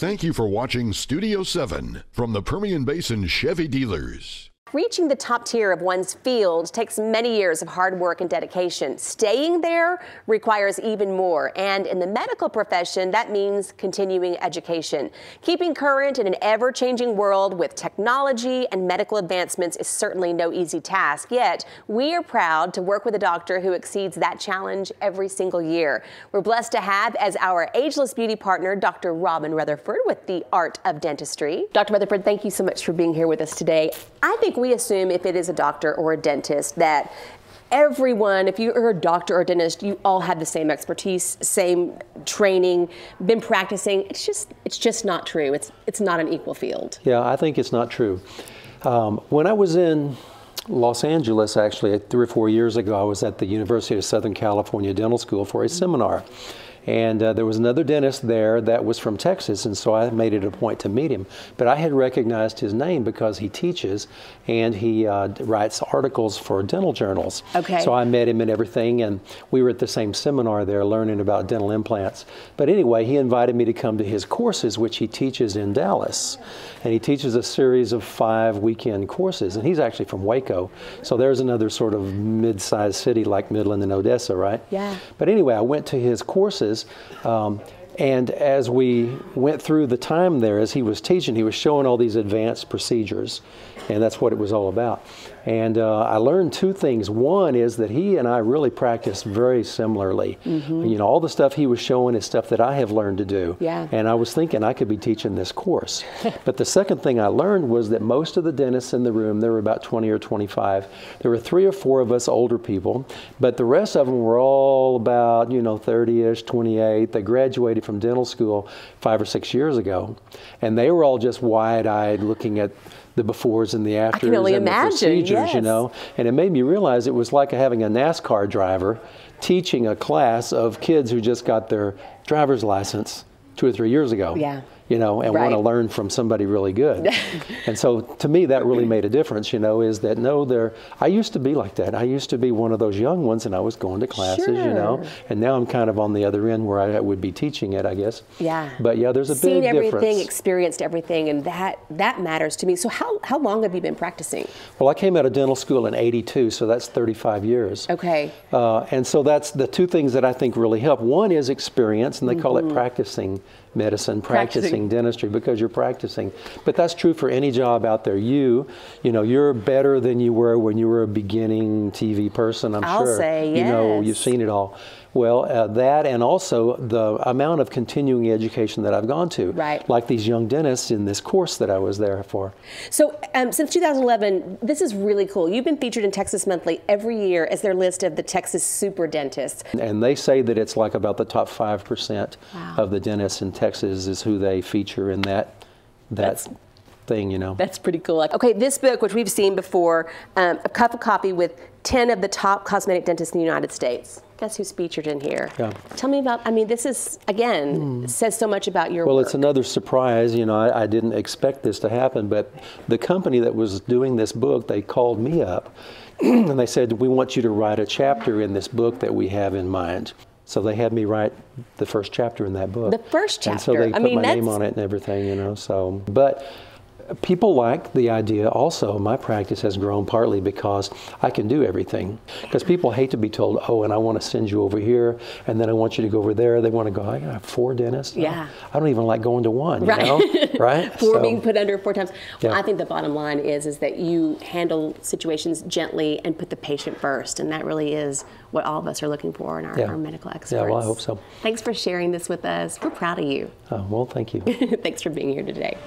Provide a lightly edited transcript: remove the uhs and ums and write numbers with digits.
Thank you for watching Studio 7 from the Permian Basin Chevy dealers. Reaching the top tier of one's field takes many years of hard work and dedication. Staying there requires even more. And in the medical profession, that means continuing education. Keeping current in an ever-changing world with technology and medical advancements is certainly no easy task. Yet, we are proud to work with a doctor who exceeds that challenge every single year. We're blessed to have as our Ageless Beauty partner, Dr. Rutherford with the Art of Dentistry. Dr. Rutherford, thank you so much for being here with us today. I think we assume if it is a doctor or a dentist that everyone, if you're a doctor or a dentist, you all have the same expertise, same training, been practicing. It's just not true. It's not an equal field. Yeah, I think it's not true. When I was in Los Angeles, actually, 3 or 4 years ago, I was at the University of Southern California Dental School for a seminar. And there was another dentist there that was from Texas, and so I made it a point to meet him. But I had recognized his name because he teaches and he writes articles for dental journals. Okay. So I met him and everything, and we were at the same seminar there learning about dental implants. But anyway, he invited me to come to his courses, which he teaches in Dallas. And he teaches a series of 5 weekend courses, and he's actually from Waco. So there's another sort of mid-sized city like Midland and Odessa, right? Yeah. But anyway, I went to his courses. And as we went through the time there, as he was teaching, he was showing all these advanced procedures, and that's what it was all about. And I learned 2 things. One is that he and I really practice very similarly. Mm-hmm. You know, all the stuff he was showing is stuff that I have learned to do. Yeah. And I was thinking I could be teaching this course. But the second thing I learned was that most of the dentists in the room, there were about 20 or 25, there were 3 or 4 of us older people, but the rest of them were all about, 30-ish, 28. They graduated from dental school 5 or 6 years ago. And they were all just wide-eyed looking at the befores and the afters and the procedures, yes. And it made me realize it was like having a NASCAR driver teaching a class of kids who just got their driver's license 2 or 3 years ago. Yeah. And right. want to learn from somebody really good. And so to me, that really made a difference, is that I used to be like that. I used to be one of those young ones, and I was going to classes, Sure. And now I'm kind of on the other end where I would be teaching it, I guess. Yeah. But yeah, there's a big difference. Seen everything, experienced everything, and that matters to me. So how long have you been practicing? Well, I came out of dental school in '82, so that's 35 years. Okay. And so that's the 2 ththings that I think really help. One is experience, and they call it practicing medicine, practicing dentistry, because you're practicing. But that's true for any job out there. You're better than you were when you were a beginning TV person, I'm sure. I'll say, yes. You've seen it all. Well, that, and also the amount of continuing education that I've gone to. Right. Like these young dentists in this course that I was there for. So since 2011, this is really cool. You've been featured in Texas Monthly every year as their list of the Texas super dentists. And they say that it's like about the top 5% of the dentists in Texas is who they feature in that thing, That's pretty cool. Okay, this book, which we've seen before, a cover copy with 10 of the top cosmetic dentists in the United States. Guess who's featured in here? Yeah. Tell me about, this is, again, says so much about your work. Well, it's another surprise. I didn't expect this to happen, but the company that was doing this book, they called me up and they said, we want you to write a chapter in this book that we have in mind. So they had me write the first chapter in that book. The first chapter. And so they put my name on it and everything, But people like the idea also. My practice has grown partly because I can do everything. Because people hate to be told, oh, and I want to send you over here, and then I want you to go over there. They want to go, I have 4 dentists. Yeah. I don't even like going to one, right. Right? 4 being put under 4 times. Well, yeah. I think the bottom line is that you handle situations gently and put the patient first, and that really is what all of us are looking for in our medical experts. Yeah, well, I hope so. Thanks for sharing this with us. We're proud of you. Well, thank you. Thanks for being here today.